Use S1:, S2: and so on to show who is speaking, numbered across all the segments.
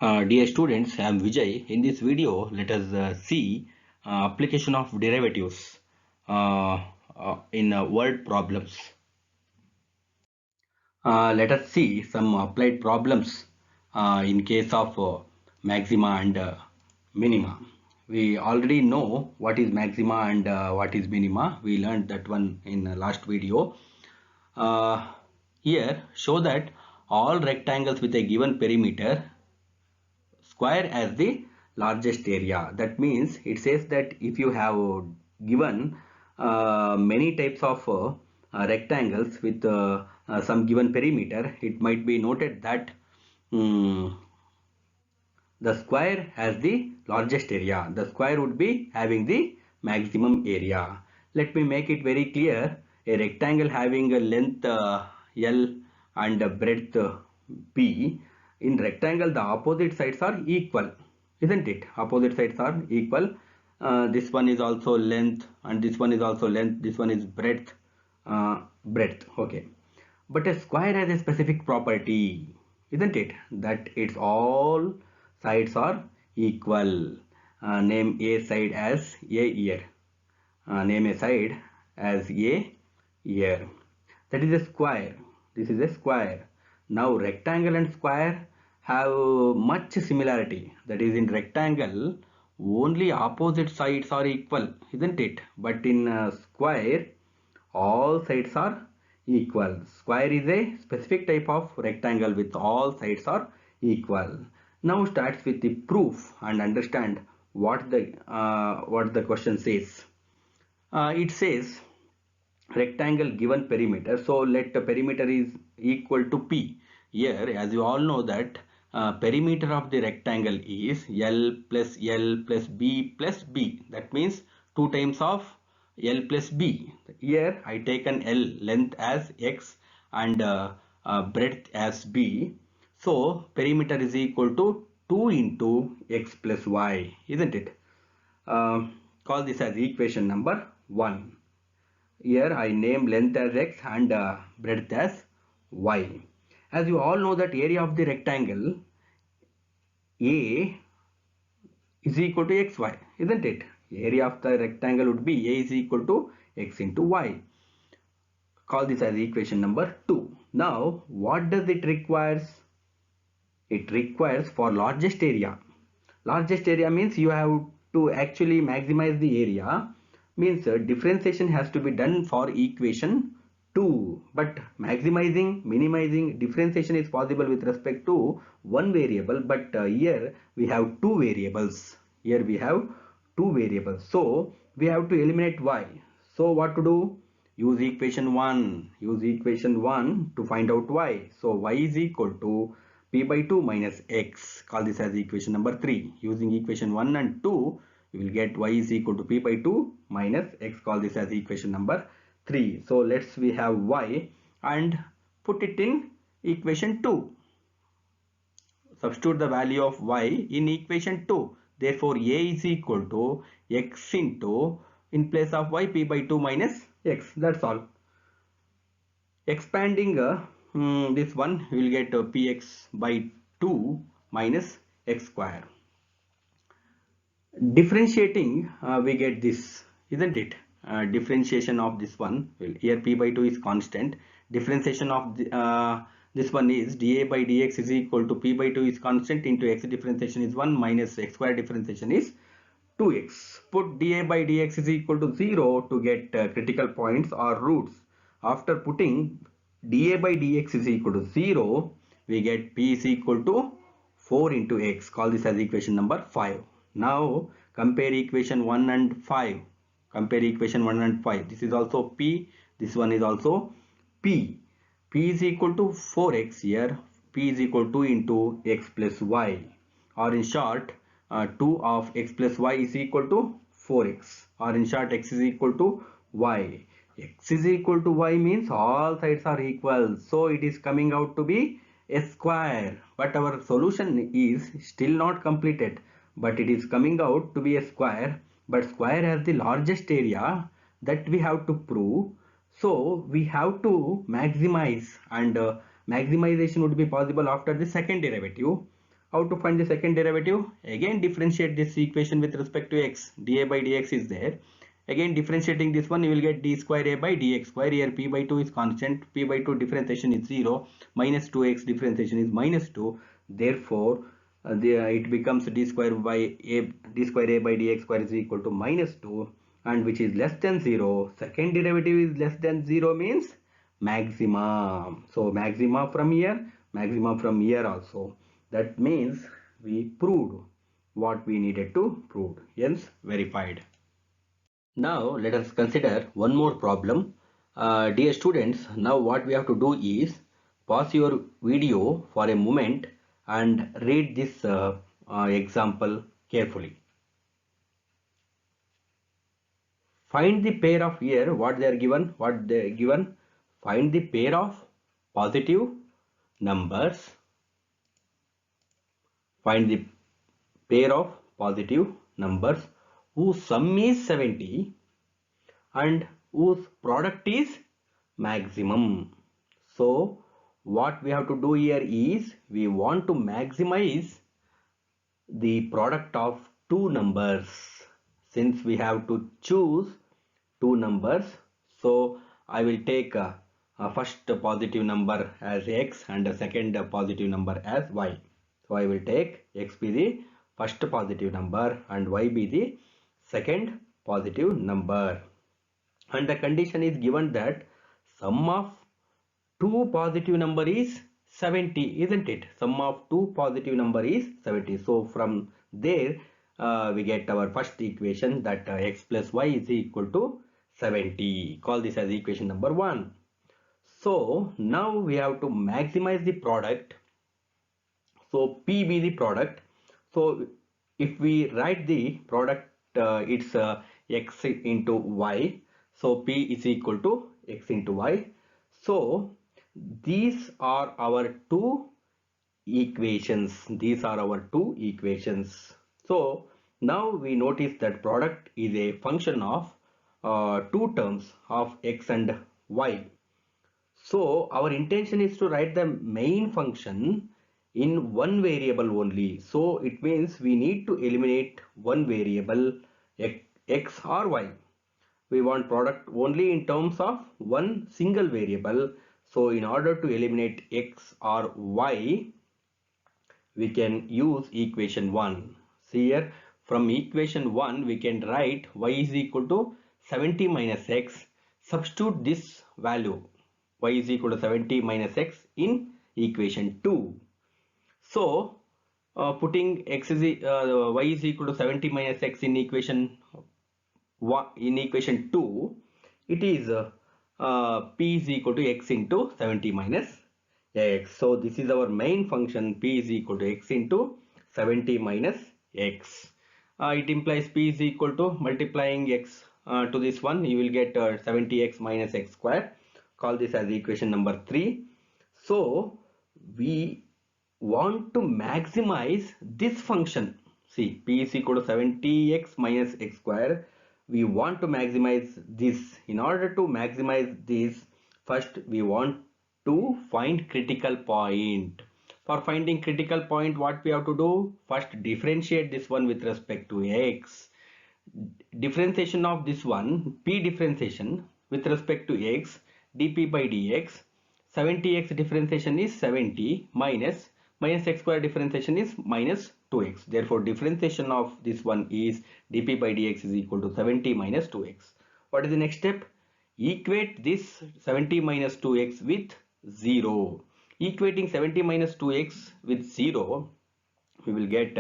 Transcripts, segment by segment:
S1: Dear students, I am Vijay. In this video, let us see application of derivatives in word problems. Let us see some applied problems in case of maxima and minima. We already know what is maxima and what is minima. We learned that one in the last video. Uh, Here, show that all rectangles with a given perimeter square as the largest area. That means it says that if you have given many types of rectangles with some given perimeter, it might be noted that um, the square has the largest area. The square would be having the maximum area. Let me make it very clear. A rectangle having a length L and a breadth B. In rectangle, the opposite sides are equal, isn't it? Opposite sides are equal. This one is also length and this one is also length. This one is breadth. Breadth. Okay. But a square has a specific property, isn't it? That its all sides are equal. Name a side as a ear. Name a side as a ear. That is a square. This is a square. Now rectangle and square have much similarity. That is, in rectangle only opposite sides are equal, isn't it? But in square all sides are equal. Square is a specific type of rectangle with all sides are equal. Now starts with the proof and understand what the question says. It says rectangle given perimeter. So let the perimeter is equal to P. Here, as you all know that perimeter of the rectangle is L plus B plus B. That means 2 times of L plus B. Here I taken L length as X and breadth as B. So perimeter is equal to 2 into X plus Y, isn't it? Call this as equation number 1. Here I name length as X and breadth as Y. As you all know that area of the rectangle A is equal to XY, isn't it? Area of the rectangle would be A is equal to X into Y. Call this as equation number 2. Now what does it requires? It requires for largest area. Largest area means you have to actually maximize the area, means differentiation has to be done for equation 2, but maximizing, minimizing, differentiation is possible with respect to one variable, but here we have two variables. Here we have two variables, so we have to eliminate y. So what to do? Use equation 1. Use equation 1 to find out y. So y is equal to p by 2 minus x. Call this as equation number 3. Using equation 1 and 2, you will get y is equal to p by 2 minus x. Call this as equation number 3. So we have y and put it in equation 2. Substitute the value of y in equation 2. Therefore, a is equal to x into, in place of y, p by 2 minus x. That's all. Expanding this one, we will get px by 2 minus x square. Differentiating, we get this, isn't it? Differentiation of this one, well, here p by 2 is constant. Differentiation of this one is dA by dx is equal to p by 2 is constant into x differentiation is 1 minus x square differentiation is 2x. Put dA by dx is equal to 0 to get critical points or roots. After putting dA by dx is equal to 0, we get p is equal to 4 into x. Call this as equation number 5. Now compare equation 1 and 5. Compare equation 1 and 5. This is also p. This one is also p. P is equal to 4x here. P is equal to 2 into x plus y. Or in short, 2 of x plus y is equal to 4x. Or in short, x is equal to y. X is equal to y means all sides are equal. So it is coming out to be a square. But our solution is still not completed. But it is coming out to be a square. But square has the largest area that we have to prove. So we have to maximize, and maximization would be possible after the second derivative. How to find the second derivative? Again differentiate this equation with respect to x. dA by dx is there. Again differentiating this one, you will get d square a by dx square. Here p by 2 is constant, p by 2 differentiation is 0, minus 2x differentiation is minus 2. Therefore it becomes d square a by dx square is equal to minus 2, and which is less than 0. Second derivative is less than 0 means maxima. So maxima from here also. That means we proved what we needed to prove, hence verified. Now let us consider one more problem. Dear students, now what we have to do is pause your video for a moment and read this example carefully. Find the pair of here, what they are given, find the pair of positive numbers. Find the pair of positive numbers whose sum is 70 and whose product is maximum. So what we have to do here is we want to maximize the product of two numbers. Since we have to choose two numbers, so I will take a first positive number as x and a second positive number as y. So I will take x be the first positive number and y be the second positive number. And the condition is given that sum of two positive number is 70, isn't it? Sum of two positive number is 70. So from there we get our first equation, that x plus y is equal to 70. Call this as equation number 1. So now we have to maximize the product. So P be the product. So if we write the product, it's x into y. So P is equal to x into y. So these are our two equations. So now we notice that product is a function of two terms of x and y. So our intention is to write the main function in one variable only. So it means we need to eliminate one variable, x or y. We want product only in terms of one single variable. So in order to eliminate x or y, we can use equation 1. See here, from equation 1 we can write y is equal to 70 minus x. Substitute this value, y is equal to 70 minus x, in equation 2. So putting y is equal to 70 minus x in equation 2, it is p is equal to x into 70 minus x. So this is our main function, p is equal to x into 70 minus x. It implies p is equal to multiplying x to this one, you will get 70x minus x square. Call this as equation number 3. So we want to maximize this function. See, p is equal to 70x minus x square. We want to maximize this. In order to maximize this, first we want to find critical point. For finding critical point, what we have to do? First differentiate this one with respect to x. Differentiation of this one, p differentiation with respect to x, dp by dx. 70x differentiation is 70 minus x square differentiation is minus 2x. Therefore differentiation of this one is dp by dx is equal to 70 minus 2x. What is the next step? Equate this 70 minus 2x with 0. Equating 70 minus 2x with 0, we will get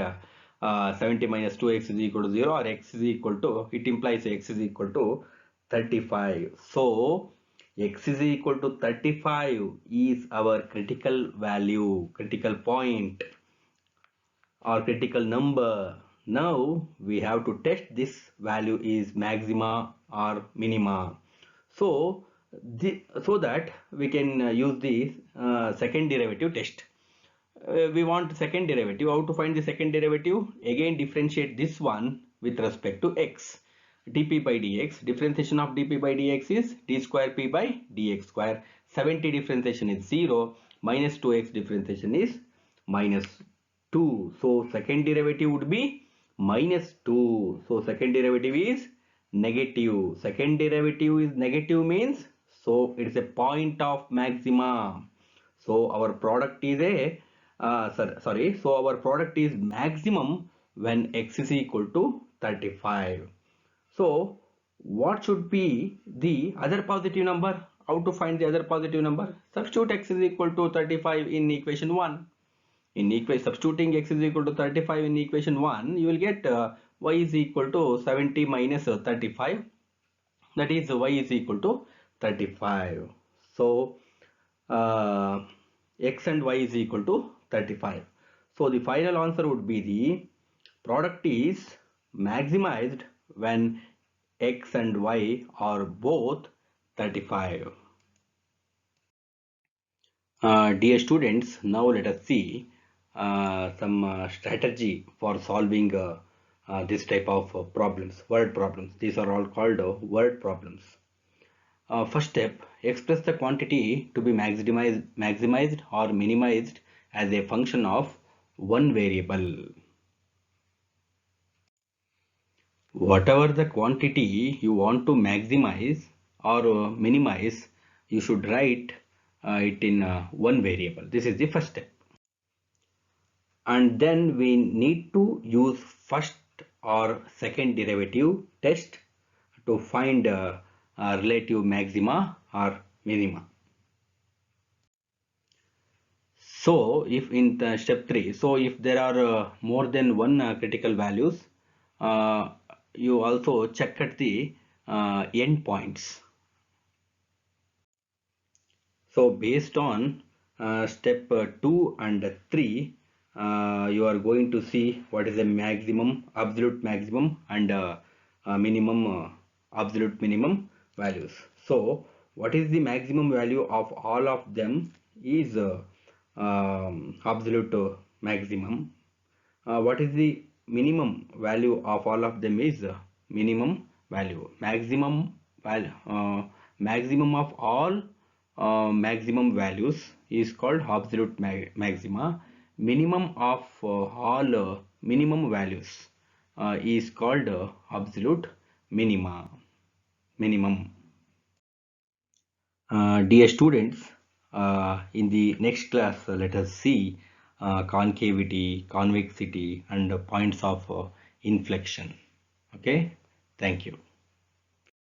S1: 70 minus 2x is equal to 0, or x is equal to, it implies x is equal to 35. So x is equal to 35 is our critical value, critical point or critical number. Now we have to test this value is maxima or minima. So that we can use the second derivative test. We want second derivative. How to find the second derivative? Again differentiate this one with respect to x. dp by dx, differentiation of dp by dx is d square p by dx square. 70 differentiation is 0, minus 2x differentiation is minus 2. So second derivative would be minus 2. So second derivative is negative. Second derivative is negative means so it is a point of maxima. So our product is a so our product is maximum when x is equal to 35. So what should be the other positive number? How to find the other positive number? Substitute x is equal to 35 in equation 1. Substituting x is equal to 35 in equation 1, you will get y is equal to 70 minus 35. That is y is equal to 35. So x and y is equal to 35. So the final answer would be the product is maximized when x and y are both 35. Dear students, now let us see some strategy for solving this type of problems, word problems. These are all called word problems. First step, express the quantity to be maximized or minimized as a function of one variable. Whatever the quantity you want to maximize or minimize, you should write it in one variable. This is the first step. And then we need to use first or second derivative test to find relative maxima or minima. So if in the step 3, so if there are more than one critical values, you also check at the end points. So based on step 2 and 3, you are going to see what is the maximum, absolute maximum and minimum, absolute minimum values. So what is the maximum value of all of them is absolute maximum. What is the minimum value of all of them is minimum value. Maximum of all maximum values is called absolute maxima. Minimum of all minimum values is called absolute minimum. Dear students, in the next class, let us see concavity, convexity, and points of inflection. Okay, thank you.